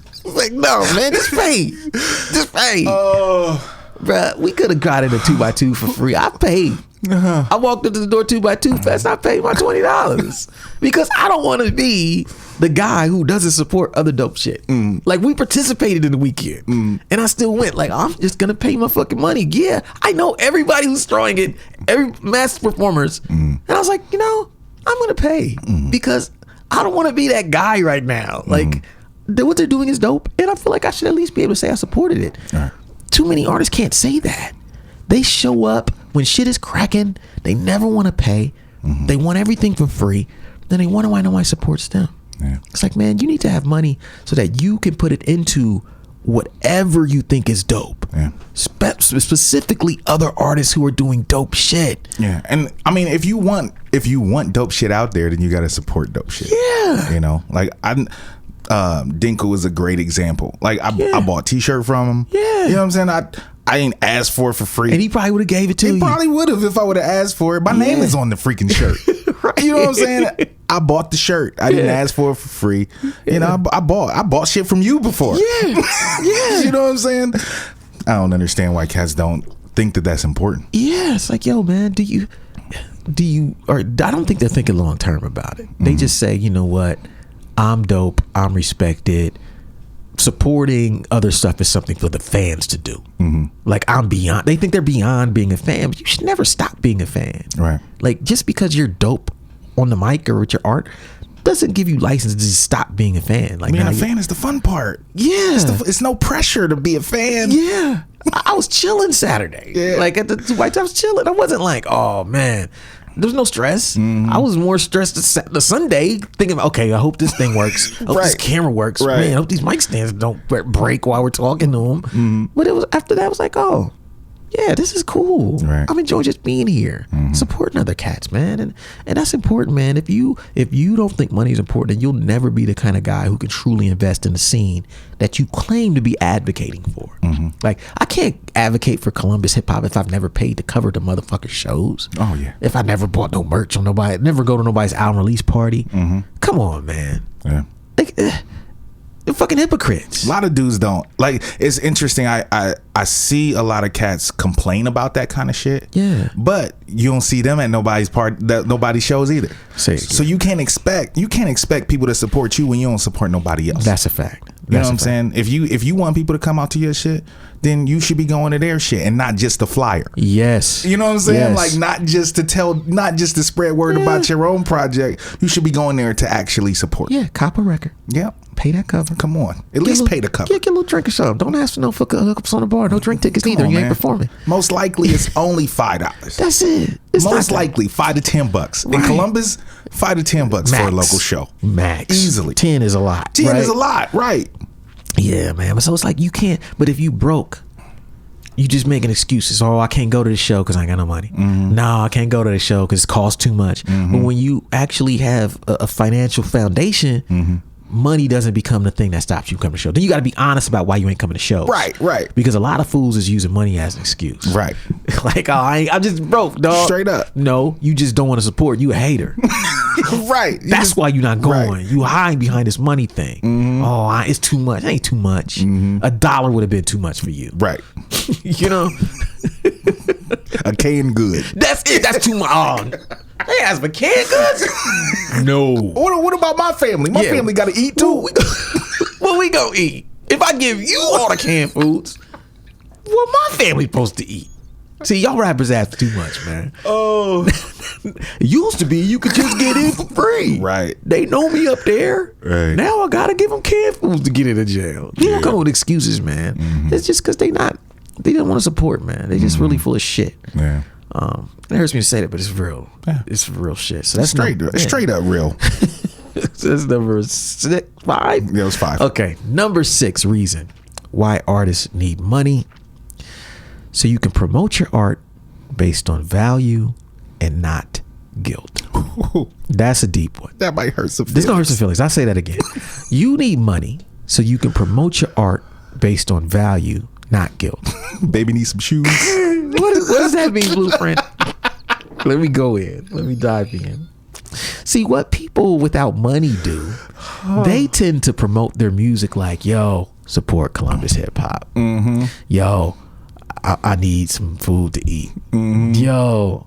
A: It's like, no, man, just pay. Just pay. Oh. Bruh, we could have got in a 2x2 for free. I paid. I walked up to the door 2x2 fest. I paid my $20 because I don't want to be the guy who doesn't support other dope shit. Like, we participated in the weekend and I still went. Like, I'm just gonna pay my fucking money. Yeah, I know everybody who's throwing it, every master performers, and I was like, I'm gonna pay because I don't want to be that guy right now. Like, what they're doing is dope, and I feel like I should at least be able to say I supported it. Right. Too many artists can't say that. They show up when shit is cracking. They never want to pay. They want everything for free. Then they wonder why nobody supports them. Yeah. It's like, man, you need to have money so that you can put it into whatever you think is dope. Yeah. Specifically other artists who are doing dope shit.
B: Yeah. And I mean, if you want dope shit out there, then you got to support dope shit.
A: Yeah.
B: Like Dinkle is a great example. Like I bought a t-shirt from him. Yeah. You know what I'm saying? I ain't asked for it for free.
A: And he probably would have gave it to you.
B: He probably would have if I would have asked for it. My name is on the freaking shirt. Right. You know what I'm saying? I bought the shirt. I didn't ask for it for free. Yeah. I bought shit from you before.
A: Yeah. Yeah.
B: You know what I'm saying? I don't understand why cats don't think that that's important.
A: Yeah. It's like, yo, man, do you or I don't think they're thinking long term about it. They just say, you know what? I'm dope. I'm respected. Supporting other stuff is something for the fans to do. Like, I'm beyond. They think they're beyond being a fan, but you should never stop being a fan. Right. Like, just because you're dope on the mic or with your art doesn't give you license to just stop being a fan. Like,
B: being a fan is the fun part.
A: Yeah.
B: It's no pressure to be a fan.
A: Yeah. I was chilling Saturday. Yeah. Like, at the White House, I was chilling. I wasn't like, oh man. There was no stress. I was more stressed the Sunday thinking, okay, I hope this thing works. I hope this camera works. Right. Man, I hope these mic stands don't break while we're talking to them. But it was after that, I was like, oh, yeah, this is cool. Right. I'm enjoying just being here, supporting other cats, man, and that's important, man. If you don't think money is important, then you'll never be the kind of guy who can truly invest in the scene that you claim to be advocating for. Like, I can't advocate for Columbus hip hop if I've never paid to cover the motherfucking shows.
B: Oh yeah.
A: If I never bought no merch on never go to nobody's album release party. Come on, man.
B: Yeah.
A: Like, They're fucking hypocrites.
B: A lot of dudes don't. Like, it's interesting. I see a lot of cats complain about that kind of shit.
A: Yeah.
B: But you don't see them at nobody's shows either. So you can't expect people to support you when you don't support nobody else.
A: That's a fact.
B: You know what I'm saying? If you want people to come out to your shit, then you should be going to their shit and not just the flyer.
A: Yes.
B: You know what I'm saying? Yes. Like, not just to spread word about your own project. You should be going there to actually support.
A: Yeah, cop a record.
B: Yep.
A: Pay that cover.
B: Come on. At least pay the cover.
A: Get a little drink or something. Don't ask for no hookups on the bar. No drink tickets either. You ain't performing.
B: Most likely it's only $5.
A: That's it. It's
B: most likely $5 to $10. Right. In Columbus, $5 to $10 for a local show.
A: Max.
B: Easily.
A: 10 is a lot.
B: 10 is a lot, right.
A: Yeah, man. So it's like you can't, but if you broke, you just making excuses. Oh, I can't go to the show because I ain't got no money. Mm-hmm. No, I can't go to the show because it costs too much. Mm-hmm. But when you actually have a financial foundation, mm-hmm. money doesn't become the thing that stops you coming to show. Then you got to be honest about why you ain't coming to shows.
B: Right.
A: Because a lot of fools is using money as an excuse.
B: Right.
A: Like, oh, I'm just broke, dog.
B: Straight up.
A: No, you just don't want to support. You a hater.
B: Right.
A: That's why you're not going. Right. You hiding behind this money thing.
B: Mm-hmm.
A: Oh, it's too much. It ain't too much. Mm-hmm. $1 would have been too much for you.
B: Right.
A: You know?
B: A canned good.
A: That's it. That's too much. Oh, they ask for canned goods? No.
B: What about my family? My family got to eat too.
A: What we gonna eat? If I give you all the canned foods, what my family supposed to eat? See, y'all rappers ask too much, man.
B: Oh.
A: Used to be you could just get in for free.
B: Right.
A: They know me up there.
B: Right.
A: Now I gotta give them canned foods to get into jail. They don't come with excuses, man. Mm-hmm. It's just because they don't want to support, man. They just really full of shit.
B: Yeah.
A: It hurts me to say that, but it's real. Yeah. It's real shit. So that's
B: straight up real.
A: That's number 5.
B: Yeah, it was 5.
A: Okay, number 6 reason why artists need money. So you can promote your art based on value and not guilt. That's a deep one.
B: That might hurt some feelings.
A: This gonna hurt some feelings. I'll say that again. You need money so you can promote your art based on value, not guilt.
B: Baby needs some shoes.
A: What does that mean, Blueprint? Let me go in. Let me dive in. See, what people without money do, they tend to promote their music like, yo, support Columbus hip hop. Mm-hmm. Yo, I need some food to eat. Mm-hmm. Yo,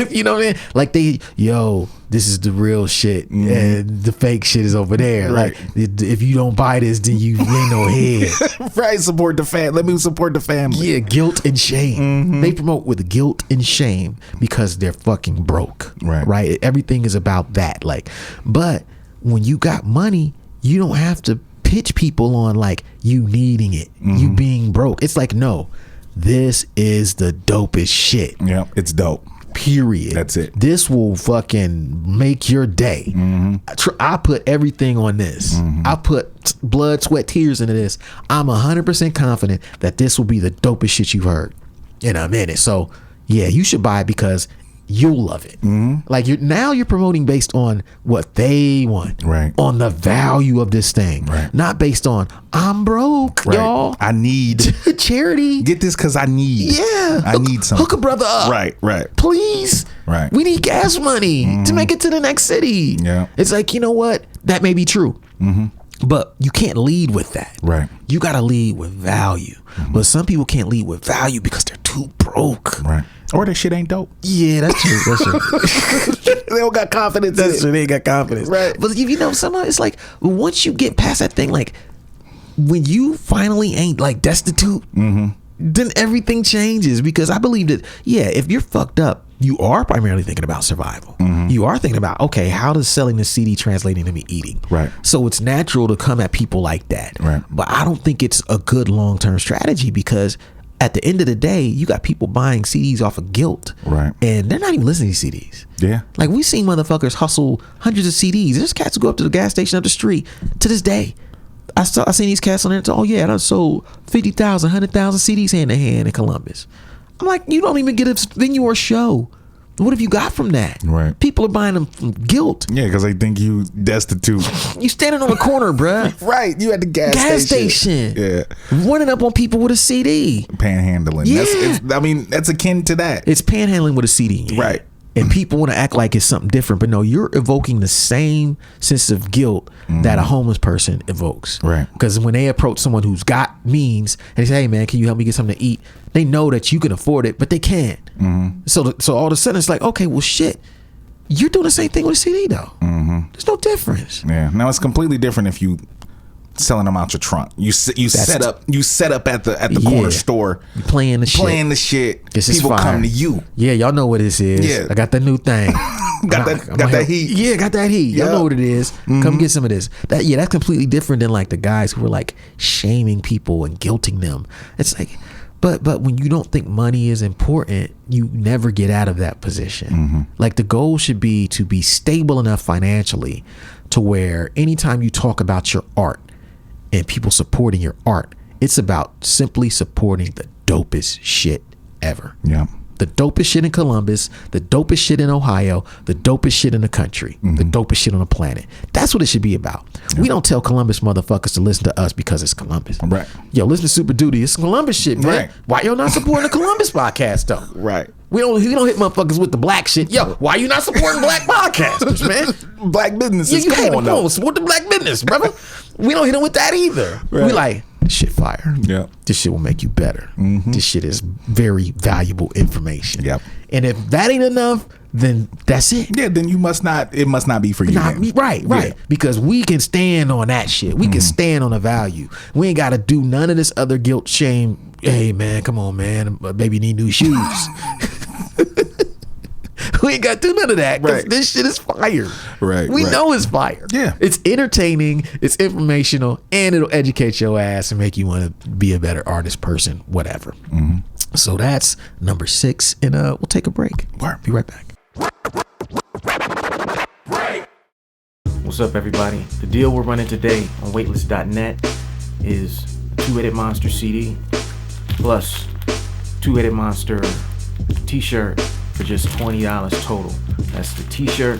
A: you know what I mean? Like this is the real shit, and the fake shit is over there. Right. Like, if you don't buy this, then you ain't no head.
B: Right. Support the fam. Let me support the family.
A: Yeah, guilt and shame. Mm-hmm. They promote with guilt and shame because they're fucking broke. Right. Everything is about that. Like, but when you got money, you don't have to pitch people on like you needing it, you being broke. It's like, no, this is the dopest shit.
B: Yeah, it's dope.
A: Period.
B: That's it.
A: This will fucking make your day. Mm-hmm. I put everything on this. Mm-hmm. I put blood, sweat, tears into this. I'm 100% confident that this will be the dopest shit you've heard in a minute. So yeah, you should buy it because you'll love it. Mm-hmm. Like you're promoting based on what they want,
B: right?
A: On the value of this thing,
B: right?
A: Not based on I'm broke, right. Y'all.
B: I need
A: charity.
B: Get this because I need.
A: Yeah,
B: I need something.
A: Hook a brother up,
B: right.
A: Please,
B: right.
A: We need gas money to make it to the next city.
B: Yeah,
A: it's like, you know what? That may be true. Mm-hmm. But you can't lead with that. Right. You got to lead with value. Mm-hmm. But some people can't lead with value because they're too broke.
B: Right. Or that shit ain't dope.
A: Yeah, that's true.
B: They don't got confidence.
A: That's true. They ain't got confidence.
B: Right.
A: But you know, somehow it's like once you get past that thing, like when you finally ain't like destitute, then everything changes. Because I believe that, yeah, if you're fucked up, you are primarily thinking about survival. Mm-hmm. You are thinking about, okay, how does selling the CD translate into me eating?
B: Right.
A: So it's natural to come at people like that.
B: Right.
A: But I don't think it's a good long-term strategy because at the end of the day, you got people buying CDs off of guilt.
B: Right.
A: And they're not even listening to CDs.
B: Yeah.
A: Like we've seen motherfuckers hustle hundreds of CDs. There's cats who go up to the gas station up the street to this day. I seen these cats on there. Oh yeah, I done sold 50,000, 100,000 CDs hand to hand in Columbus. I'm like, you don't even get a venue or show. What have you got from that?
B: Right.
A: People are buying them from guilt.
B: Yeah, because they think you destitute.
A: You standing on the corner, bruh.
B: Right. You at the gas
A: station.
B: Yeah.
A: Running up on people with a CD.
B: Panhandling.
A: Yeah.
B: That's akin to that.
A: It's panhandling with a CD.
B: Right.
A: And people want to act like it's something different, but no, you're evoking the same sense of guilt that a homeless person evokes.
B: Right.
A: Because when they approach someone who's got means and they say, "Hey man, can you help me get something to eat?" They know that you can afford it, but they can't. So all of a sudden it's like, okay, well shit, you're doing the same thing with a CD though. There's no difference.
B: Yeah. Now it's completely different if you selling them out your trunk. You set up at the corner store.
A: You playing the
B: shit.
A: This is
B: people
A: fire.
B: come to you.
A: Yeah, y'all know what this is.
B: Yeah.
A: I got the new thing.
B: got that heat.
A: Yeah, got that heat. Y'all know what it is. Come get some of this. That's completely different than like the guys who were like shaming people and guilting them. It's like, but when you don't think money is important, you never get out of that position. Like the goal should be to be stable enough financially to where anytime you talk about your art and people supporting your art, it's about simply supporting the dopest shit ever.
B: Yeah.
A: The dopest shit in Columbus, the dopest shit in Ohio, the dopest shit in the country, the dopest shit on the planet. That's what it should be about. Yeah. We don't tell Columbus motherfuckers to listen to us because it's Columbus.
B: Right.
A: Yo, listen to Super Duty. It's Columbus shit, man.
B: Right.
A: Why y'all not supporting the Columbus podcast though?
B: Right.
A: We don't hit motherfuckers with the black shit. Yo, why you not supporting black podcasters, man?
B: Black businesses.
A: Come on, support the black business, brother. We don't hit them with that either. Right. We like, this shit fire.
B: Yeah.
A: This shit will make you better. This shit is very valuable information.
B: Yep.
A: And if that ain't enough, then that's it.
B: Yeah, then it must not be for you.
A: Right. Yeah. Because we can stand on that shit. We can stand on a value. We ain't got to do none of this other guilt, shame. Hey, man, come on, man. Baby need new shoes. We ain't got to do none of that because this shit is fire.
B: Right.
A: We know it's fire.
B: Yeah.
A: It's entertaining, it's informational, and it'll educate your ass and make you want to be a better artist, person, whatever. So that's number 6, and we'll take a break. Be right back. What's up, everybody? The deal we're running today on weightless.net is a 2-Headed Monster CD plus 2-Headed Monster t-shirt for just $20 total. That's the t-shirt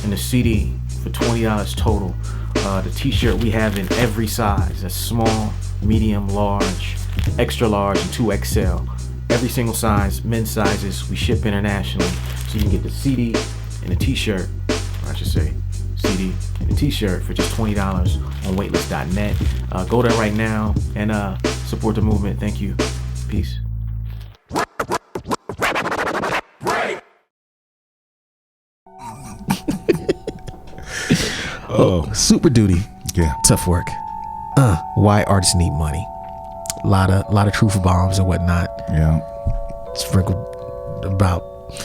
A: and the CD for $20 total. The t-shirt we have in every size. That's small, medium, large, extra large, and 2XL. Every single size, men's sizes, we ship internationally. So you can get the CD and the t-shirt, or I should say CD and the t-shirt for just $20 on weightless.net. Go there right now and support the movement. Thank you. Peace. Super Duty.
B: Yeah.
A: Tough work. Why artists need money. A lot of truth bombs and whatnot.
B: Yeah.
A: Sprinkled about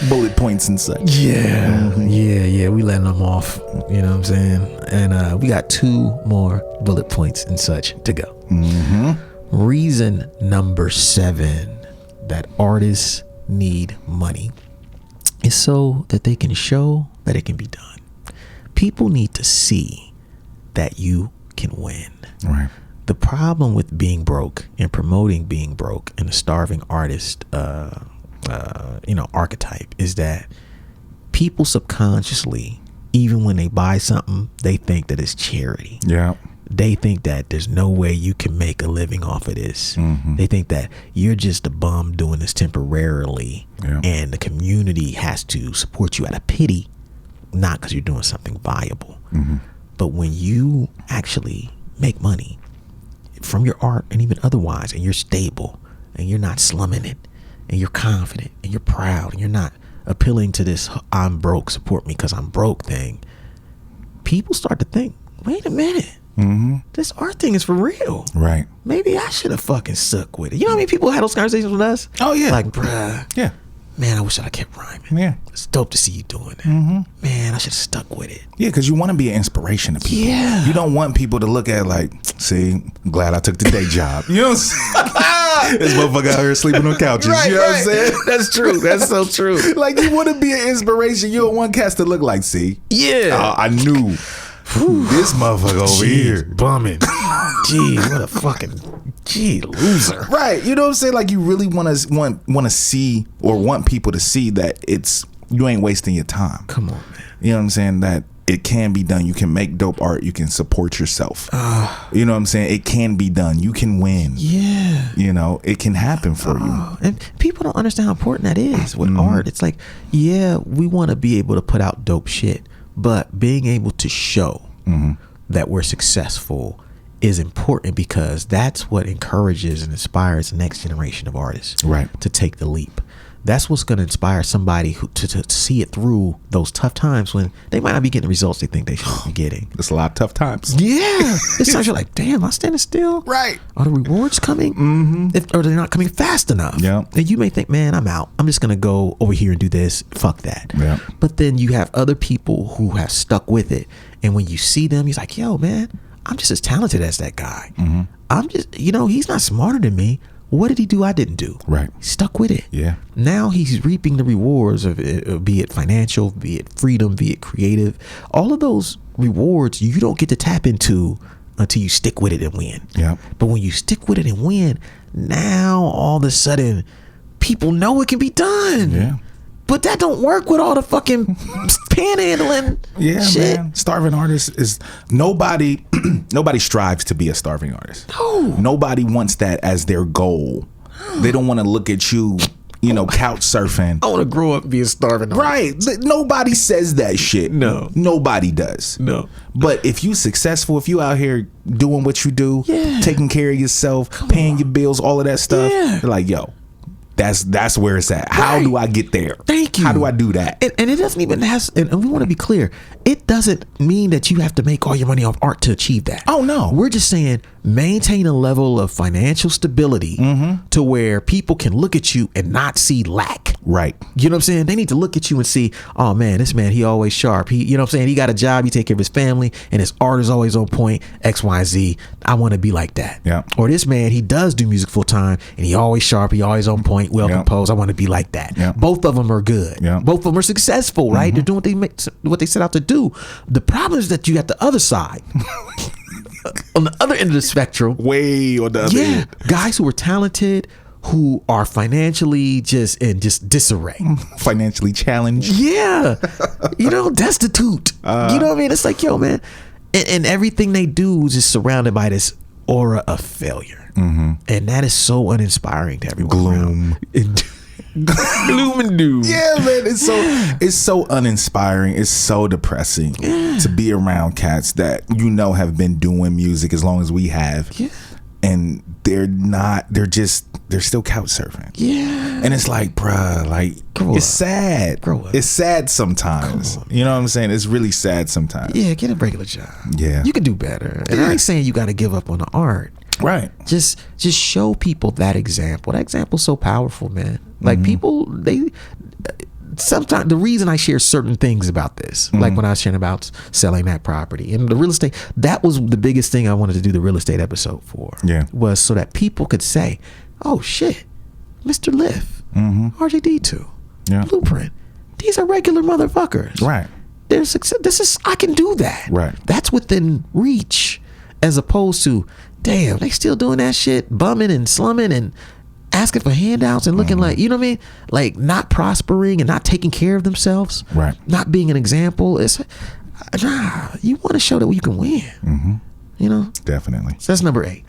B: bullet points and such.
A: Yeah. Yeah. We letting them off. You know what I'm saying? And we got 2 more bullet points and such to go. Reason number 7 that artists need money is so that they can show that it can be done. People need to see that you can win.
B: Right.
A: The problem with being broke and promoting being broke and the starving artist, archetype is that people subconsciously, even when they buy something, they think that it's charity.
B: Yeah.
A: They think that there's no way you can make a living off of this. They think that you're just a bum doing this temporarily, and the community has to support you out of pity, not because you're doing something viable. But when you actually make money from your art and even otherwise, and you're stable and you're not slumming it and you're confident and you're proud and you're not appealing to this I'm broke, support me because I'm broke thing, people start to think, wait a minute, this art thing is for real.
B: Right.
A: Maybe I should have fucking stuck with it. You know how many people had those conversations with us?
B: Oh yeah.
A: Like, bruh.
B: Yeah.
A: Man, I wish I kept rhyming.
B: Yeah.
A: It's dope to see you doing that. Man, I should have stuck with it.
B: Yeah, because you want to be an inspiration to people.
A: Yeah.
B: You don't want people to look at like, see, I'm glad I took the day job. You know what I'm saying? This motherfucker out here sleeping on couches.
A: Right,
B: you know what I'm saying?
A: That's true. That's so true.
B: Like, you want to be an inspiration. You don't want cats to look like, see?
A: Yeah.
B: I knew. This motherfucker over here.
A: Bumming. Gee, what a fucking loser.
B: Right. You know what I'm saying? Like, you really want to see or want people to see that you ain't wasting your time.
A: Come on, man.
B: You know what I'm saying? That It can be done. You can make dope art. You can support yourself. You know what I'm saying? It can be done. You can win.
A: Yeah.
B: You know, it can happen for you.
A: And people don't understand how important that is with art. It's like, yeah, we want to be able to put out dope shit, but being able to show that we're successful is important, because that's what encourages and inspires the next generation of artists to take the leap. That's what's going to inspire somebody to see it through those tough times when they might not be getting the results they think they should be getting.
B: It's a lot of tough times.
A: Yeah. It's times you're like, damn, I'm standing still.
B: Right.
A: Are the rewards coming? Or they're not coming fast enough.
B: Yeah.
A: And you may think, man, I'm out. I'm just going to go over here and do this. Fuck that.
B: Yeah.
A: But then you have other people who have stuck with it. And when you see them, he's like, yo, man, I'm just as talented as that guy. I'm just, he's not smarter than me. What did he do I didn't do?
B: Right.
A: He stuck with it.
B: Yeah.
A: Now he's reaping the rewards of it, be it financial, be it freedom, be it creative. All of those rewards you don't get to tap into until you stick with it and win.
B: Yeah.
A: But when you stick with it and win, now all of a sudden people know it can be done.
B: Yeah.
A: But that don't work with all the fucking panhandling.
B: Yeah,
A: shit.
B: man. Starving artist is nobody strives to be a starving artist.
A: No.
B: Nobody wants that as their goal. They don't want to look at you, couch surfing.
A: I want to grow up and be a starving artist.
B: Right. Nobody says that shit.
A: No.
B: Nobody does.
A: No.
B: But if you successful, if you out here doing what you do, taking care of yourself, paying your bills, all of that stuff, you're like, yo, that's where it's at. How do I get there?
A: Thank you.
B: How do I do that?
A: And it doesn't even and we want to be clear, it doesn't mean that you have to make all your money off art to achieve that.
B: Oh no.
A: We're just saying maintain a level of financial stability to where people can look at you and not see lack.
B: Right.
A: You know what I'm saying? They need to look at you and see, oh man, this man, he always sharp. He, you know what I'm saying? He got a job, he take care of his family, and his art is always on point, X, Y, Z. I want to be like that.
B: Yeah.
A: Or this man, he does do music full time, and he always sharp, he always on point, well composed. I want to be like that.
B: Yeah.
A: Both of them are good.
B: Yeah.
A: Both of them are successful, right? They're doing what they set out to do. The problem is that you got the other side. On the other end of the spectrum,
B: way on the other end.
A: Guys who are talented, who are financially just in disarray,
B: financially challenged,
A: destitute. You know what I mean? It's like, yo, man, and everything they do is just surrounded by this aura of failure, and that is so uninspiring to everyone.
B: Gloom.
A: Gloom and doom.
B: Yeah, man, it's so uninspiring. It's so depressing to be around cats that have been doing music as long as we have, and they're still couch surfing. Yeah, and it's like, bruh, like it's sad. It's sad sometimes. You know what I'm saying? It's really sad sometimes.
A: Yeah, get a regular job.
B: Yeah,
A: you can do better. And I ain't saying you got to give up on the art.
B: Right.
A: Just show people that example. That example's so powerful, man. Like people, sometimes the reason I share certain things about this, like when I was sharing about selling that property and the real estate, that was the biggest thing I wanted to do the real estate episode for. Yeah. Was so that people could say, oh shit, Mr. Liff, RJD2, Blueprint, these are regular motherfuckers.
B: Right.
A: They're success. I can do that. Right. That's within reach, as opposed to, damn, they still doing that shit, bumming and slumming and asking for handouts and looking like, you know what I mean? Like not prospering and not taking care of themselves. Right. Not being an example. It's you want to show that you can win.
B: Definitely.
A: So that's number 8.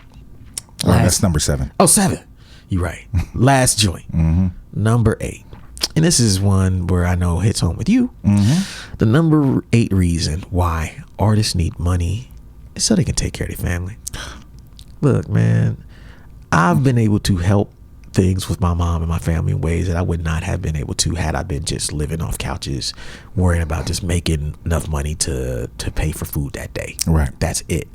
B: That's number 7.
A: Oh, 7. You're right. Last joint. Number 8. And this is one where I know hits home with you. The number 8 reason why artists need money is so they can take care of their family. Look, man, I've been able to help things with my mom and my family in ways that I would not have been able to had I been just living off couches, worrying about just making enough money to pay for food that day. Right. That's it.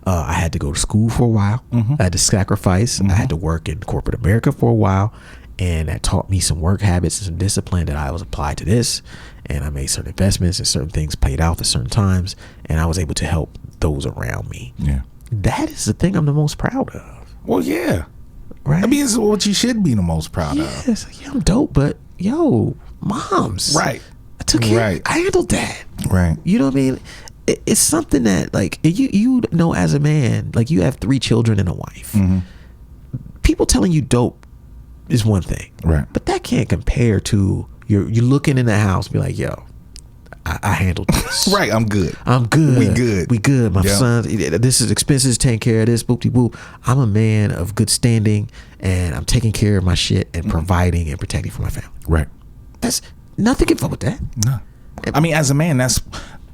A: I had to go to school for a while. I had to sacrifice. I had to work in corporate America for a while. And that taught me some work habits and some discipline that I was applied to this. And I made certain investments and certain things played out at certain times. And I was able to help those around me. Yeah. That is the thing I'm the most proud of.
B: Well, yeah. Right. I mean, it's what you should be the most proud of.
A: It's like, yeah, I'm dope, but yo, moms.
B: Right.
A: I took care. Right. I handled that.
B: Right.
A: You know what I mean? It's something that, like, you know, as a man, like, you have 3 children and a wife. People telling you dope is one thing. Right. But that can't compare to you're looking in the house and be like, yo, I handled this.
B: Right, I'm good.
A: We good. My son, this is expenses, taking care of this, boop boop. I'm a man of good standing, and I'm taking care of my shit and providing and protecting for my family.
B: Right.
A: That's nothing can fuck with that.
B: No. I mean, as a man,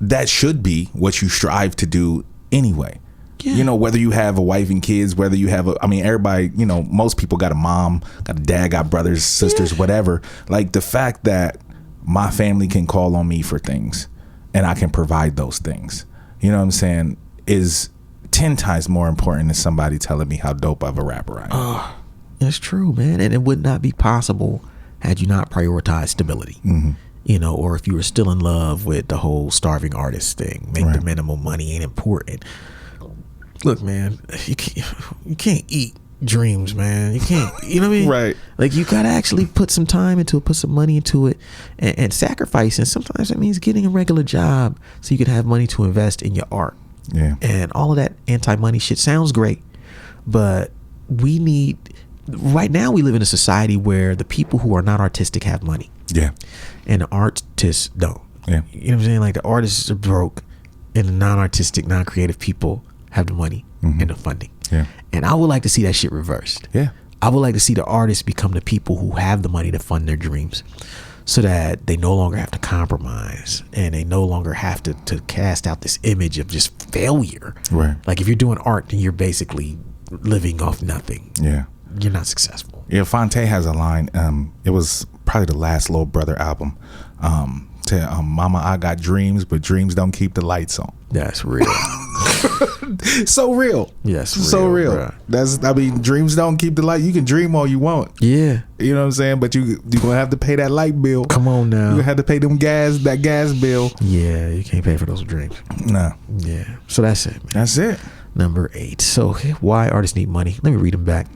B: that should be what you strive to do anyway. Yeah. You know, whether you have a wife and kids, whether you have everybody, you know, most people got a mom, got a dad, got brothers, sisters, whatever. Like, the fact that my family can call on me for things and I can provide those things, you know what I'm saying, is 10 times more important than somebody telling me how dope of a rapper I am.
A: It's true, man. And it would not be possible had you not prioritized stability. Mm-hmm. You know, or if you were still in love with the whole starving artist thing, make the minimum money ain't important. Look, man, you can't eat dreams, man. You can't, you know what I mean?
B: Right.
A: Like, you gotta actually put some time into it, put some money into it, and sacrifice. And sometimes that means getting a regular job so you can have money to invest in your art.
B: Yeah.
A: And all of that anti-money shit sounds great, but right now we live in a society where the people who are not artistic have money.
B: Yeah.
A: And the artists don't.
B: Yeah.
A: You know what I'm saying? Like, the artists are broke and the non-artistic, non-creative people have the money and the funding.
B: Yeah.
A: And I would like to see that shit reversed.
B: Yeah.
A: I would like to see the artists become the people who have the money to fund their dreams, so that they no longer have to compromise and they no longer have to cast out this image of just failure.
B: Right.
A: Like, if you're doing art, then you're basically living off nothing.
B: Yeah.
A: You're not successful.
B: Yeah, Fonte has a line. It was probably the last Lil Brother album. Mama, I got dreams, but dreams don't keep the lights on.
A: That's real.
B: So real.
A: Yes,
B: so real. Bro. Dreams don't keep the light. You can dream all you want.
A: Yeah.
B: You know what I'm saying? But you're gonna have to pay that light bill.
A: Come on now.
B: You're gonna have to pay that gas bill.
A: Yeah, you can't pay for those dreams.
B: No.
A: Yeah. So that's it, man.
B: That's it.
A: Number 8. So why artists need money? Let me read them back.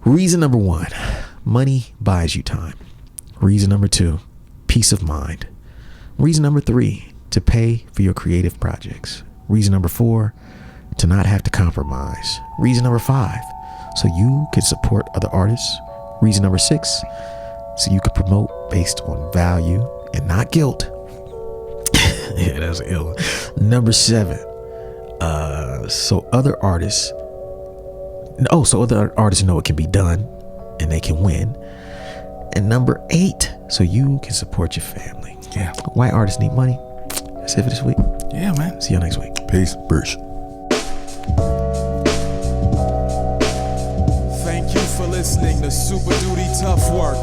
A: Reason number 1, money buys you time. Reason number 2, peace of mind. Reason number 3, to pay for your creative projects. Reason number 4, to not have to compromise. Reason number 5, so you can support other artists. Reason number 6, so you can promote based on value and not guilt. Yeah, that's ill. Number 7, so other artists know it can be done and they can win. And number 8, so you can support your family.
B: Yeah.
A: Why artists need money? That's it for this week.
B: Yeah, man.
A: See y'all next week.
B: Peace.
C: Thank you for listening to Super Duty Tough Work.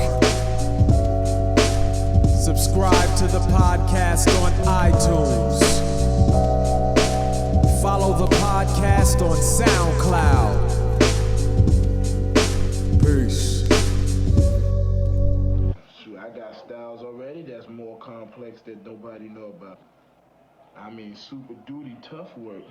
C: Subscribe to the podcast on iTunes. Follow the podcast on SoundCloud. Peace.
D: Shoot, I got styles already that's more complex that nobody know about. I mean, super duty tough work.